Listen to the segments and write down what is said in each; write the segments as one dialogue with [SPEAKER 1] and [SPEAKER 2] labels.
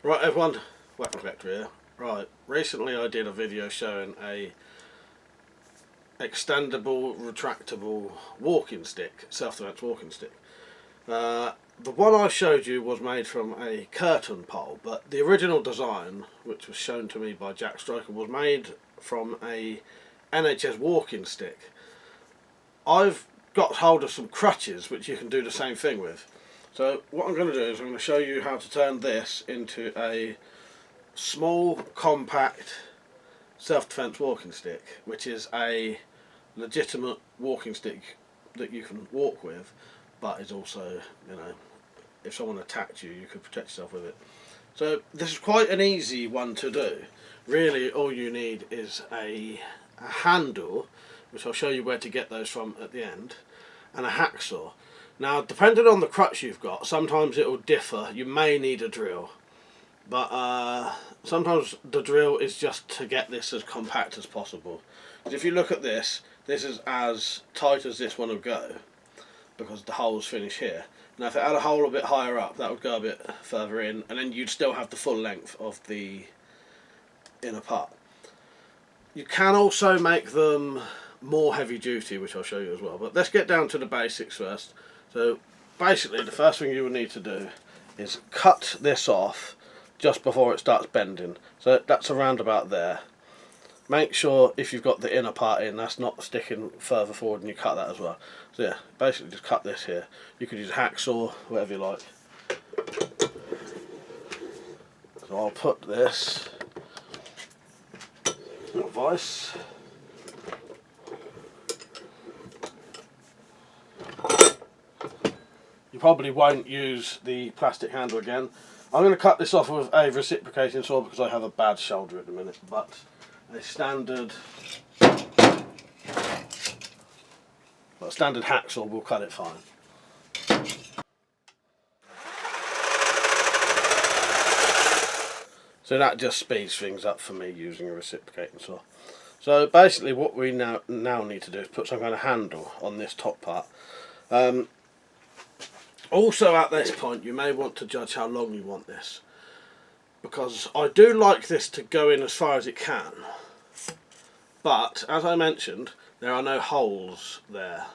[SPEAKER 1] Right everyone, WeaponCollector here. Right, recently I did a video showing a extendable, retractable walking stick, self-defense walking stick. The one I showed you was made from a curtain pole, but the original design, which was shown to me by Jack Striker, was made from a NHS walking stick. I've got hold of some crutches which you can do the same thing with. So what I'm going to do is I'm going to show you how to turn this into a small, compact self-defense walking stick, which is a legitimate walking stick that you can walk with, but is also, you know, if someone attacked you, you could protect yourself with it. So this is quite an easy one to do. Really all you need is a handle, which I'll show you where to get those from at the end, and a hacksaw. Now, depending on the crutch you've got, sometimes it will differ. You may need a drill, but sometimes the drill is just to get this as compact as possible. If you look at this, this is as tight as this one will go, because the holes finish here. Now, if it had a hole a bit higher up, that would go a bit further in, and then you'd still have the full length of the inner part. You can also make them more heavy duty, which I'll show you as well, but let's get down to the basics first. So basically the first thing you will need to do is cut this off just before it starts bending. So that's around about there. Make sure if you've got the inner part in, that's not sticking further forward, and you cut that as well. So yeah, basically just cut this here. You could use a hacksaw, whatever you like. So I'll put this in a vise. You probably won't use the plastic handle again. I'm going to cut this off with a reciprocating saw because I have a bad shoulder at the minute, but a standard hacksaw will cut it fine. So that just speeds things up for me using a reciprocating saw. So basically what we now need to do is put some kind of handle on this top part. Also at this point you may want to judge how long you want this, because I do like this to go in as far as it can, but as I mentioned, there are no holes there,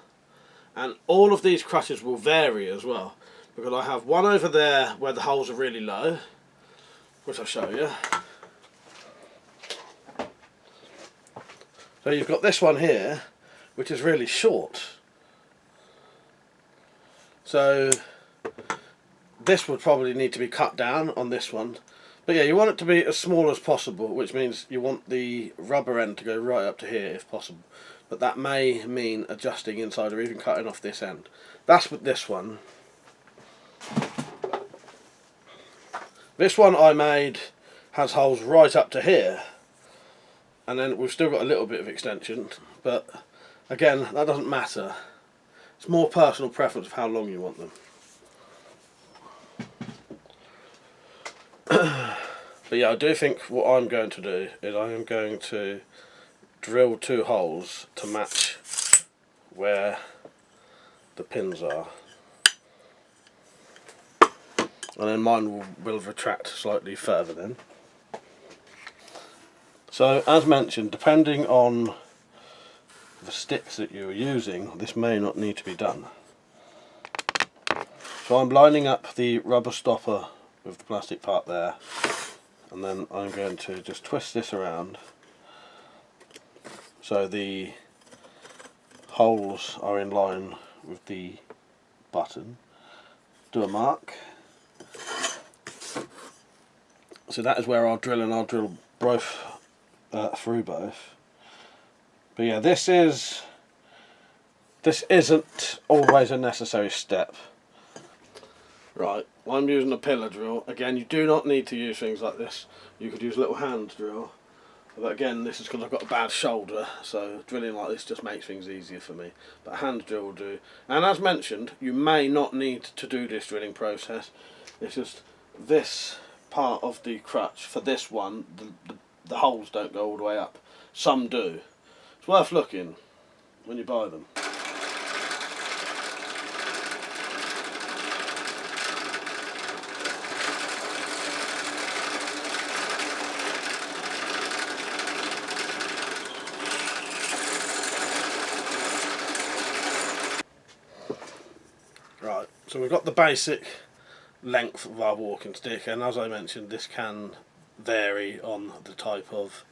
[SPEAKER 1] and all of these crutches will vary as well, because I have one over there where the holes are really low, which I'll show you. So you've got this one here which is really short. So this would probably need to be cut down on this one. But yeah, you want it to be as small as possible, which means you want the rubber end to go right up to here if possible. But that may mean adjusting inside or even cutting off this end. That's with this one. This one I made has holes right up to here. And then we've still got a little bit of extension. But again, that doesn't matter. It's more personal preference of how long you want them. But yeah, I do think what I'm going to do is I am going to drill 2 holes to match where the pins are. And then mine will retract slightly further then. So as mentioned, depending on the sticks that you're using, this may not need to be done. So I'm lining up the rubber stopper with the plastic part there, and then I'm going to just twist this around so the holes are in line with the button. Do a mark. So that is where I'll drill, and I'll drill both through both. But yeah, this isn't always a necessary step. Right, well, I'm using a pillar drill. Again, you do not need to use things like this. You could use a little hand drill. But again, this is because I've got a bad shoulder, so drilling like this just makes things easier for me. But a hand drill will do. And as mentioned, you may not need to do this drilling process. It's just this part of the crutch, for this one, the holes don't go all the way up. Some do. It's worth looking when you buy them. So we've got the basic length of our walking stick, and as I mentioned, this can vary on the type of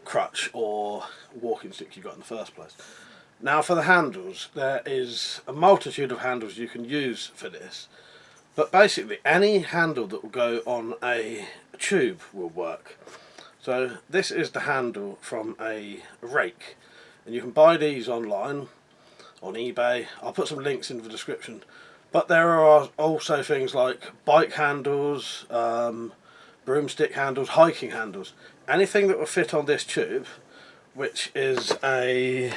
[SPEAKER 1] crutch or walking stick you've got in the first place. Now for the handles, there is a multitude of handles you can use for this, but basically any handle that will go on a tube will work. So this is the handle from a rake, and you can buy these online on eBay. I'll put some links in the description. But there are also things like bike handles, broomstick handles, hiking handles, anything that will fit on this tube, which is a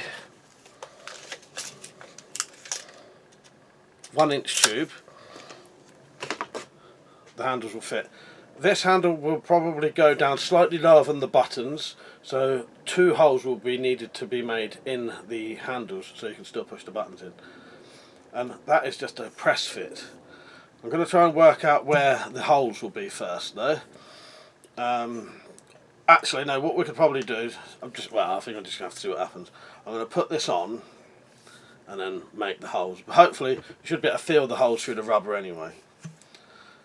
[SPEAKER 1] 1-inch tube. The handles will fit. This handle will probably go down slightly lower than the buttons, so 2 holes will be needed to be made in the handles so you can still push the buttons in. And that is just a press fit. I'm going to try and work out where the holes will be first though. Actually no, what we could probably do is, I think I'm just going to have to see what happens. I'm going to put this on and then make the holes. But hopefully you should be able to feel the holes through the rubber anyway.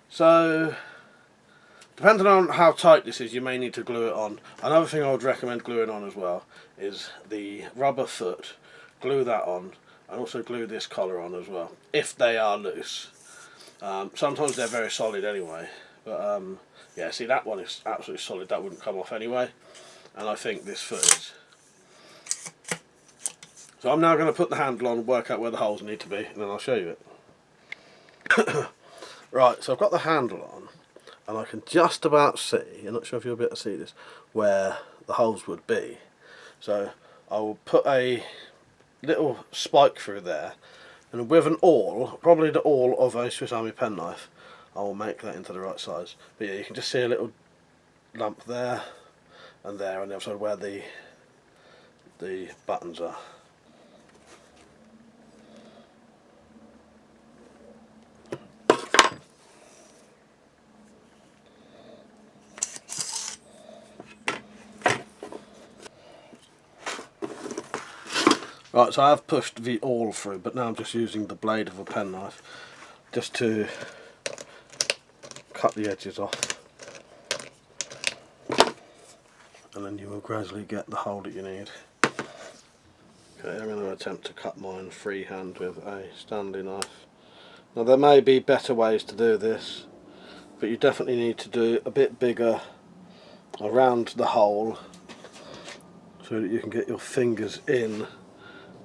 [SPEAKER 1] So, depending on how tight this is, you may need to glue it on. Another thing I would recommend gluing on as well is the rubber foot. Glue that on, and also glue this collar on as well, if they are loose. Sometimes they're very solid anyway, but yeah, see, that one is absolutely solid, that wouldn't come off anyway, and I think this foot is. So I'm now going to put the handle on and work out where the holes need to be, and then I'll show you it. Right, so I've got the handle on, and I can just about see, I'm not sure if you'll be able to see this, where the holes would be. So I will put a little spike through there, and with an awl, probably the awl of a Swiss Army penknife, I will make that into the right size. But yeah, you can just see a little lump there and there on the other side where the buttons are. Right, so I have pushed the awl through, but now I'm just using the blade of a penknife just to cut the edges off, and then you will gradually get the hole that you need. Okay, I'm going to attempt to cut mine freehand with a Stanley knife. Now there may be better ways to do this, but you definitely need to do a bit bigger around the hole so that you can get your fingers in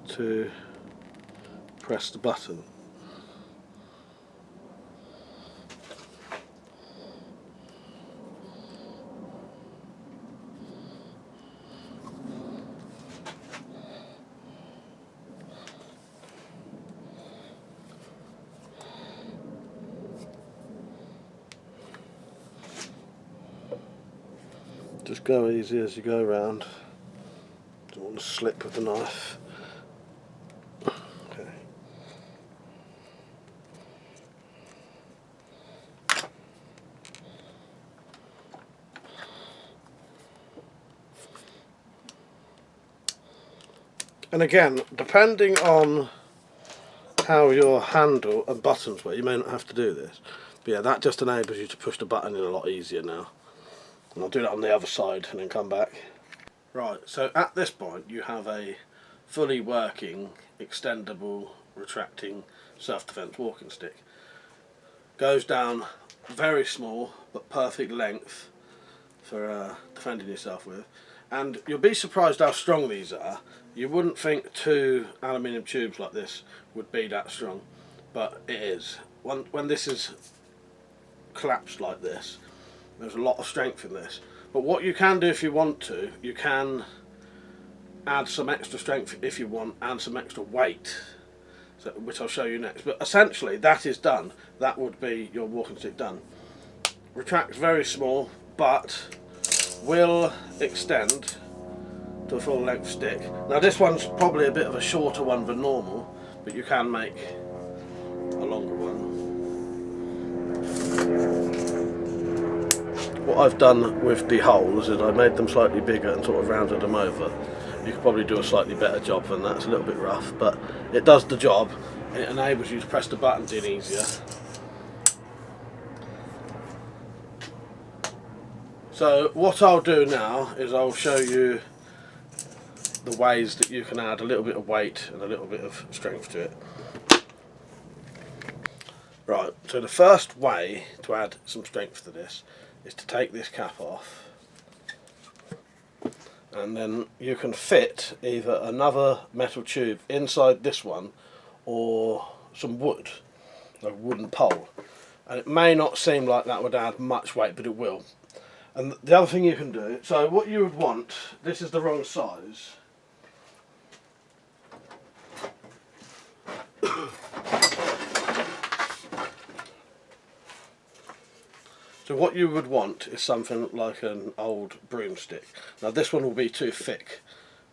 [SPEAKER 1] to press the button. Just go easy as you go around. Don't want to slip with the knife. Okay. And again, depending on how your handle and buttons work, you may not have to do this. But yeah, that just enables you to push the button in a lot easier now. And I'll do that on the other side and then come back. Right, so at this point you have a fully working, extendable, retracting self-defense walking stick. Goes down very small but perfect length for defending yourself with. And you'll be surprised how strong these are. You wouldn't think 2 aluminium tubes like this would be that strong, but it is. When this is collapsed like this, there's a lot of strength in this. But what you can do if you want to, you can add some extra strength if you want, and some extra weight, so, which I'll show you next. But essentially that is done. That would be your walking stick done. Retracts very small, but will extend to a full length stick. Now this one's probably a bit of a shorter one than normal, but you can make a longer one. What I've done with the holes is I made them slightly bigger and sort of rounded them over. You could probably do a slightly better job than that. It's a little bit rough, but it does the job. It enables you to press the buttons in easier. So what I'll do now is I'll show you the ways that you can add a little bit of weight and a little bit of strength to it. Right, so the first way to add some strength to this is to take this cap off, and then you can fit either another metal tube inside this one or some wood, a wooden pole, and it may not seem like that would add much weight, but it will. And the other thing you can do, so what you would want, this is the wrong size. So what you would want is something like an old broomstick. Now this one will be too thick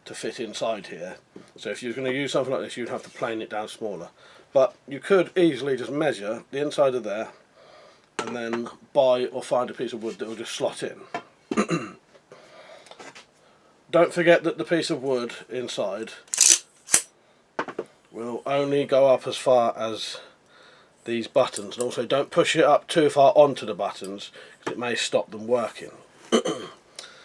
[SPEAKER 1] to fit inside here, so if you're going to use something like this you'd have to plane it down smaller. But you could easily just measure the inside of there and then buy or find a piece of wood that will just slot in. Don't forget that the piece of wood inside will only go up as far as these buttons, and also don't push it up too far onto the buttons because it may stop them working. And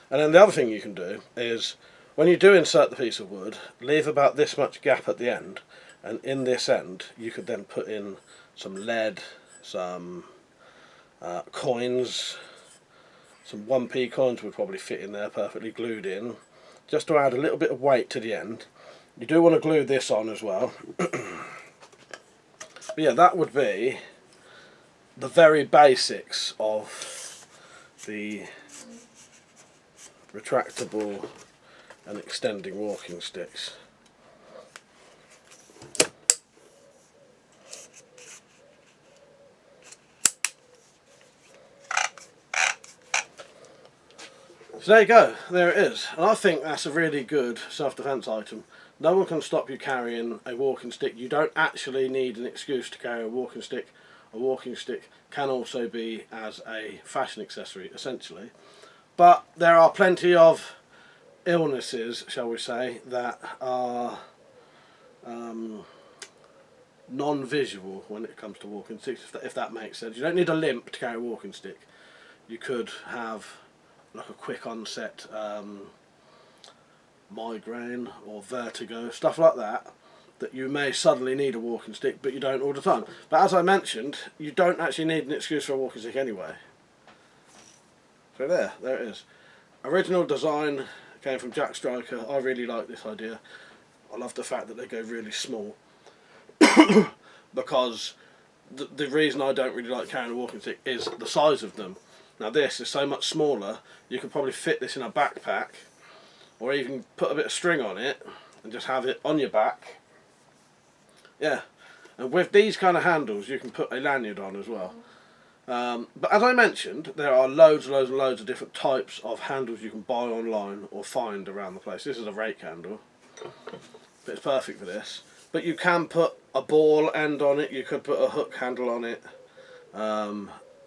[SPEAKER 1] then the other thing you can do is, when you do insert the piece of wood, leave about this much gap at the end, and in this end you could then put in some lead, some coins. Some 1p coins would probably fit in there perfectly glued in, just to add a little bit of weight to the end. You do want to glue this on as well. But yeah, that would be the very basics of the retractable and extending walking sticks. So there you go, there it is, and I think that's a really good self-defense item. No one can stop you carrying a walking stick. You don't actually need an excuse to carry a walking stick. A walking stick can also be as a fashion accessory, essentially. But there are plenty of illnesses, shall we say, that are non-visual when it comes to walking sticks, if that makes sense. You don't need a limp to carry a walking stick. You could have like a quick onset migraine or vertigo, stuff like that, that you may suddenly need a walking stick, but you don't all the time. But as I mentioned, you don't actually need an excuse for a walking stick anyway. So there it is. Original design came from Jack Striker. I really like this idea. I love the fact that they go really small. Because the reason I don't really like carrying a walking stick is the size of them. Now this is so much smaller, you could probably fit this in a backpack, or even put a bit of string on it and just have it on your back. Yeah, and with these kind of handles you can put a lanyard on as well. But as I mentioned, there are loads and loads of different types of handles you can buy online or find around the place. This is a rake handle, but it's perfect for this. But you can put a ball end on it, you could put a hook handle on it,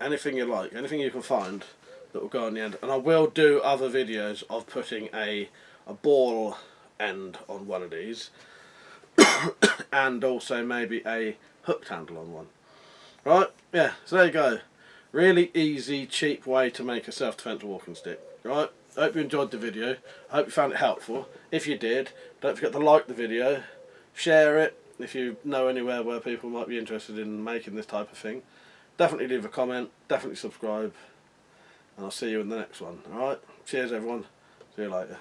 [SPEAKER 1] anything you like, anything you can find that will go on the end. And I will do other videos of putting a ball end on one of these and also maybe a hooked handle on one. Right, yeah, so there you go. Really easy, cheap way to make a self-defense walking stick. Right, I hope you enjoyed the video. I hope you found it helpful. If you did, don't forget to like the video, share it if you know anywhere where people might be interested in making this type of thing. Definitely leave a comment, definitely subscribe, and I'll see you in the next one. Alright, cheers everyone, see you later.